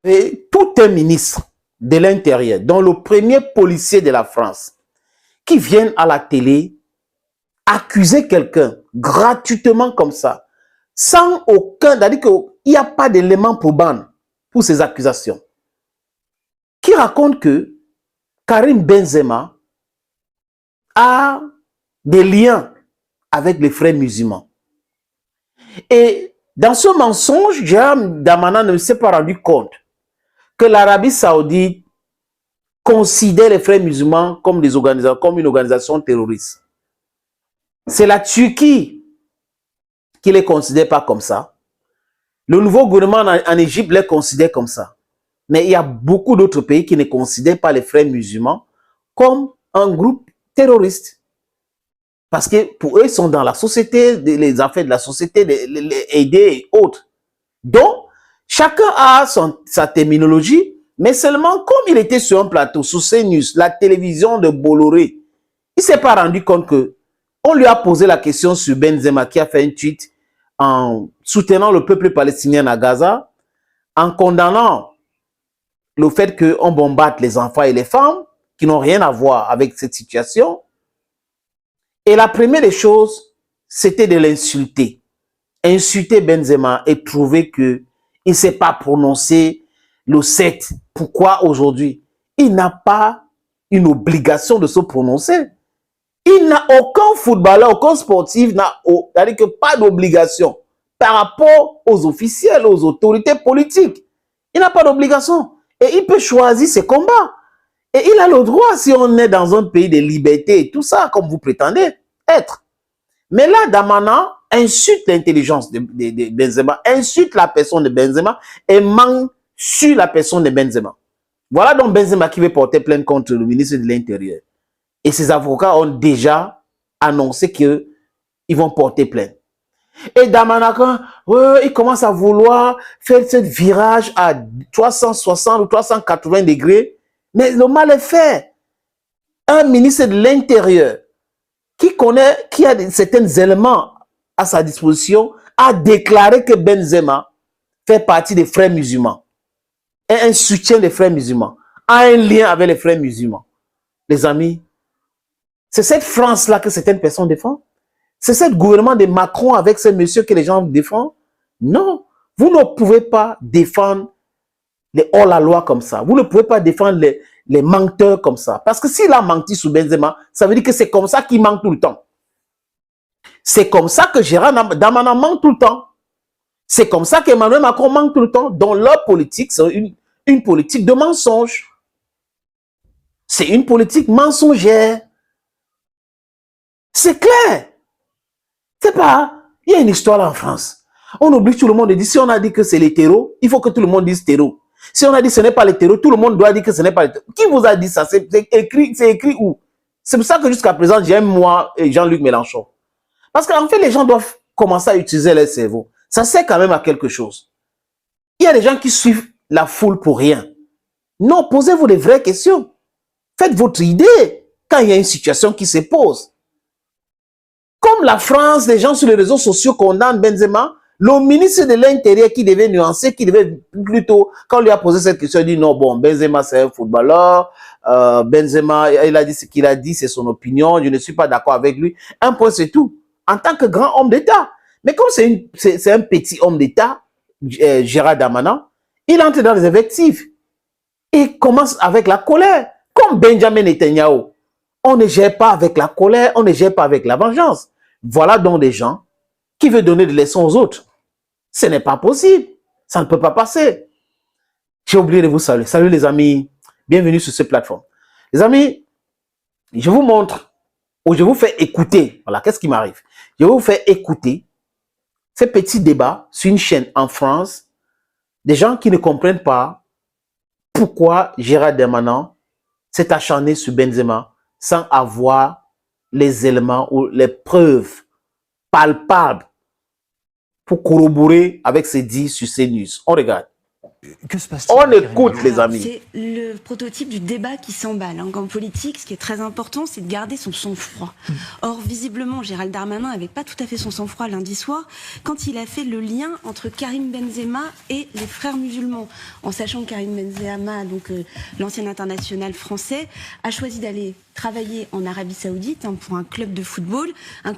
Et tout un ministre de l'Intérieur, dont le premier policier de la France, qui vient à la télé accuser quelqu'un gratuitement comme ça, sans aucun, c'est-à-dire qu'il n'y a pas d'élément probant pour ces accusations, qui raconte que Karim Benzema a des liens avec les frères musulmans. Et dans ce mensonge, Gérald Darmanin ne s'est pas rendu compte que l'Arabie Saoudite considère les frères musulmans comme une organisation terroriste. C'est la Turquie qui ne les considère pas comme ça. Le nouveau gouvernement en Égypte les considère comme ça. Mais il y a beaucoup d'autres pays qui ne considèrent pas les frères musulmans comme un groupe terroriste. Parce que pour eux, ils sont dans la société, les affaires de la société, les aider et autres. Donc, chacun a sa terminologie, mais seulement comme il était sur un plateau, sous CNews, la télévision de Bolloré, il ne s'est pas rendu compte que on lui a posé la question sur Benzema qui a fait un tweet en soutenant le peuple palestinien à Gaza, en condamnant le fait qu'on bombarde les enfants et les femmes qui n'ont rien à voir avec cette situation. Et la première des choses, c'était de l'insulter. Insulter Benzema et prouver qu'il ne s'est pas prononcé le 7. Pourquoi aujourd'hui? Il n'a pas une obligation de se prononcer. Il n'a aucun footballeur, aucun sportif n'a pas d'obligation par rapport aux officiels, aux autorités politiques. Il n'a pas d'obligation. Et il peut choisir ses combats. Et il a le droit, si on est dans un pays de liberté et tout ça, comme vous prétendez être. Mais là, Darmanin insulte l'intelligence de Benzema, insulte la personne de Benzema et ment sur la personne de Benzema. Voilà donc Benzema qui veut porter plainte contre le ministre de l'Intérieur. Et ses avocats ont déjà annoncé qu'ils vont porter plainte. Et Darmanin, il commence à vouloir faire ce virage à 360 ou 380 degrés. Mais le mal est fait. Un ministre de l'Intérieur qui a certains éléments à sa disposition, a déclaré que Benzema fait partie des frères musulmans, est un soutien des frères musulmans, a un lien avec les frères musulmans. Les amis, c'est cette France-là que certaines personnes défendent. C'est ce gouvernement de Macron avec ces messieurs que les gens défendent. Non, vous ne pouvez pas défendre les hors-la-loi comme ça. Vous ne pouvez pas défendre les menteurs comme ça. Parce que s'il a menti sur Benzema, ça veut dire que c'est comme ça qu'il ment tout le temps. C'est comme ça que Gérald Darmanin ment tout le temps. C'est comme ça qu'Emmanuel Macron ment tout le temps. Dans leur politique, c'est une politique de mensonge. C'est une politique mensongère. C'est clair. C'est pas... Il y a une histoire là en France. On oublie tout le monde de dire, si on a dit que c'est les terreaux, il faut que tout le monde dise terreau. Si on a dit que ce n'est pas les terreaux, tout le monde doit dire que ce n'est pas les terreaux. Qui vous a dit ça? C'est écrit où? C'est pour ça que jusqu'à présent, j'aime moi et Jean-Luc Mélenchon. Parce qu'en fait, les gens doivent commencer à utiliser leur cerveau. Ça sert quand même à quelque chose. Il y a des gens qui suivent la foule pour rien. Non, posez-vous des vraies questions. Faites votre idée quand il y a une situation qui se pose. Comme la France, les gens sur les réseaux sociaux condamnent Benzema, le ministre de l'Intérieur qui devait nuancer, qui devait plutôt, quand on lui a posé cette question, il dit non, bon, Benzema c'est un footballeur, Benzema, il a dit ce qu'il a dit, c'est son opinion, je ne suis pas d'accord avec lui. Un point, c'est tout. En tant que grand homme d'État. Mais comme c'est un petit homme d'État, Gérald Darmanin, il entre dans les effectifs. Il commence avec la colère. Comme Benjamin Netanyahu. On ne gère pas avec la colère, on ne gère pas avec la vengeance. Voilà donc des gens qui veulent donner des leçons aux autres. Ce n'est pas possible. Ça ne peut pas passer. J'ai oublié de vous saluer. Salut les amis. Bienvenue sur cette plateforme. Les amis, je vous montre ou je vous fais écouter. Voilà, qu'est-ce qui m'arrive? Je vais vous faire écouter ces petits débats sur une chaîne en France. Des gens qui ne comprennent pas pourquoi Gérald Darmanin s'est acharné sur Benzema sans avoir les éléments ou les preuves palpables pour corroborer avec ses dits sur CNews. On regarde. Que se passe-t-il? On écoute, les amis. C'est le prototype du débat qui s'emballe. En politique, ce qui est très important, c'est de garder son sang-froid. Or, visiblement, Gérald Darmanin n'avait pas tout à fait son sang-froid lundi soir quand il a fait le lien entre Karim Benzema et les frères musulmans. En sachant que Karim Benzema, donc l'ancien international français, a choisi d'aller travailler en Arabie Saoudite pour un club de football.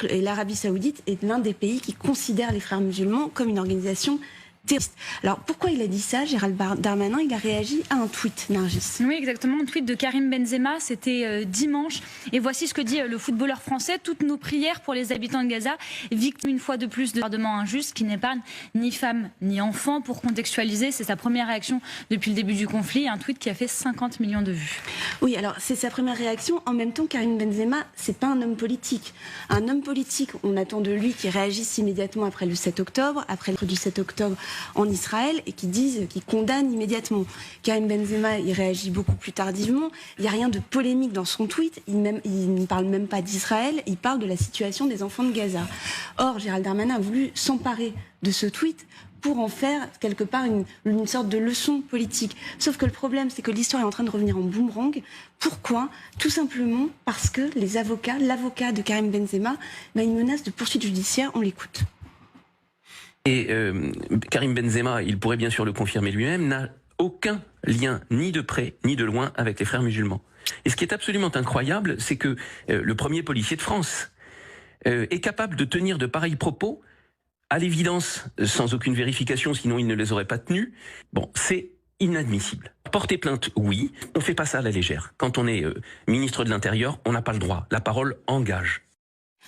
Et l'Arabie Saoudite est l'un des pays qui considère les frères musulmans comme une organisation terroriste. Alors pourquoi il a dit ça, Gérald Darmanin? Il a réagi à un tweet, Nargis. Oui, exactement, un tweet de Karim Benzema, c'était dimanche. Et voici ce que dit le footballeur français: toutes nos prières pour les habitants de Gaza, victimes une fois de plus de bombardements injustes qui n'épargnent ni femmes ni enfants. Pour contextualiser, c'est sa première réaction depuis le début du conflit, un tweet qui a fait 50 millions de vues. Oui, alors c'est sa première réaction. En même temps, Karim Benzema, c'est pas un homme politique. Un homme politique, on attend de lui qu'il réagisse immédiatement après le 7 octobre, après le du 7 octobre en Israël, et qui condamne immédiatement. Karim Benzema, il réagit beaucoup plus tardivement. Il n'y a rien de polémique dans son tweet. Il ne parle même pas d'Israël. Il parle de la situation des enfants de Gaza. Or, Gérald Darmanin a voulu s'emparer de ce tweet pour en faire quelque part une sorte de leçon politique. Sauf que le problème, c'est que l'histoire est en train de revenir en boomerang. Pourquoi? Tout simplement parce que l'avocat de Karim Benzema, il menace de poursuite judiciaire. On l'écoute. Et Karim Benzema, il pourrait bien sûr le confirmer lui-même, n'a aucun lien, ni de près, ni de loin, avec les frères musulmans. Et ce qui est absolument incroyable, c'est que le premier policier de France est capable de tenir de pareils propos, à l'évidence, sans aucune vérification, sinon il ne les aurait pas tenus. Bon, c'est inadmissible. Porter plainte, oui, on fait pas ça à la légère. Quand on est ministre de l'Intérieur, on n'a pas le droit. La parole engage.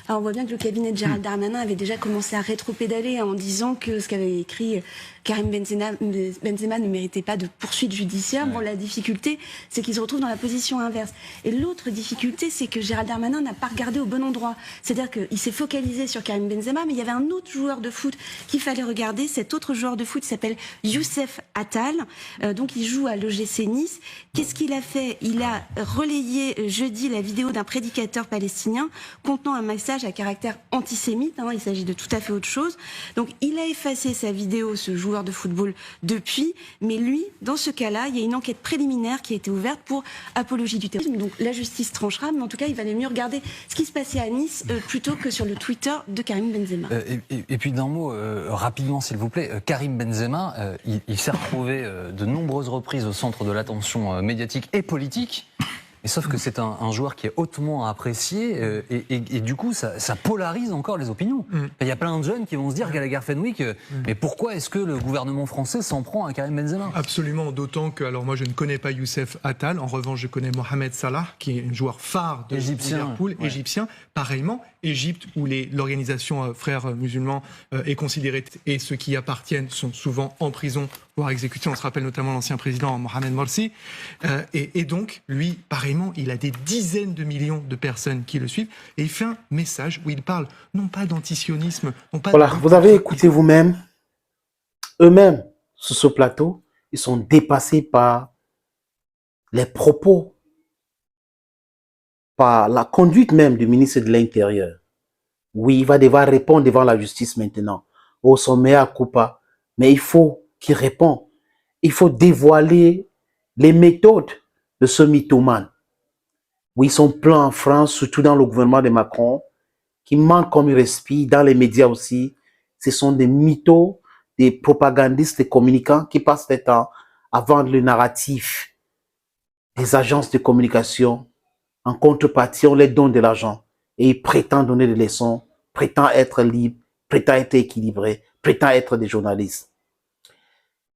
Alors on voit bien que le cabinet de Gérald Darmanin avait déjà commencé à rétropédaler en disant que ce qu'avait écrit Karim Benzema ne méritait pas de poursuite judiciaire. Bon, la difficulté, c'est qu'il se retrouve dans la position inverse. Et l'autre difficulté, c'est que Gérald Darmanin n'a pas regardé au bon endroit. C'est-à-dire qu'il s'est focalisé sur Karim Benzema, mais il y avait un autre joueur de foot qu'il fallait regarder. Cet autre joueur de foot s'appelle Youssef Attal. Donc il joue à l'OGC Nice. Qu'est-ce qu'il a fait? Il a relayé jeudi la vidéo d'un prédicateur palestinien contenant un message à caractère antisémite. Il s'agit de tout à fait autre chose. Donc il a effacé sa vidéo, ce joueur de football, depuis. Mais lui, dans ce cas-là, il y a une enquête préliminaire qui a été ouverte pour apologie du terrorisme. Donc la justice tranchera, mais en tout cas, il valait mieux regarder ce qui se passait à Nice plutôt que sur le Twitter de Karim Benzema. Et puis d'un mot, rapidement s'il vous plaît, Karim Benzema, il s'est retrouvé de nombreuses reprises au centre de l'attention médiatique et politique. Et sauf que c'est un joueur qui est hautement apprécié et du coup ça polarise encore les opinions. Il y a plein de jeunes qui vont se dire qu'à la Garfen Week, mais pourquoi est-ce que le gouvernement français s'en prend à Karim Benzema? Absolument, d'autant que, alors moi je ne connais pas Youssef Attal, en revanche je connais Mohamed Salah, qui est un joueur phare de Liverpool, égyptien. Pareillement, Égypte, où l'organisation Frères musulmans est considérée, et ceux qui y appartiennent sont souvent en prison, voire exécutés. On se rappelle notamment l'ancien président Mohamed Morsi. Et donc, lui, pareillement, il a des dizaines de millions de personnes qui le suivent. Et il fait un message où il parle non pas d'antisionisme, non pas... Voilà, vous avez écouté vous-même. Eux-mêmes, sur ce plateau, ils sont dépassés par les propos, par la conduite même du ministre de l'Intérieur. Oui, il va devoir répondre devant la justice maintenant. Au sommet à Coupa. Mais il faut qu'il réponde. Il faut dévoiler les méthodes de ce mythomane. Oui, son plan en France, surtout dans le gouvernement de Macron, qui manque comme il respire, dans les médias aussi, ce sont des mythos, des propagandistes, des communicants qui passent le temps à vendre le narratif des agences de communication. En contrepartie, on les donne de l'argent et ils prétendent donner des leçons, prétendent être libres, prétendent être équilibrés, prétendent être des journalistes.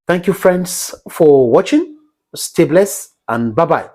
Thank you, friends, for watching. Stay blessed and bye-bye.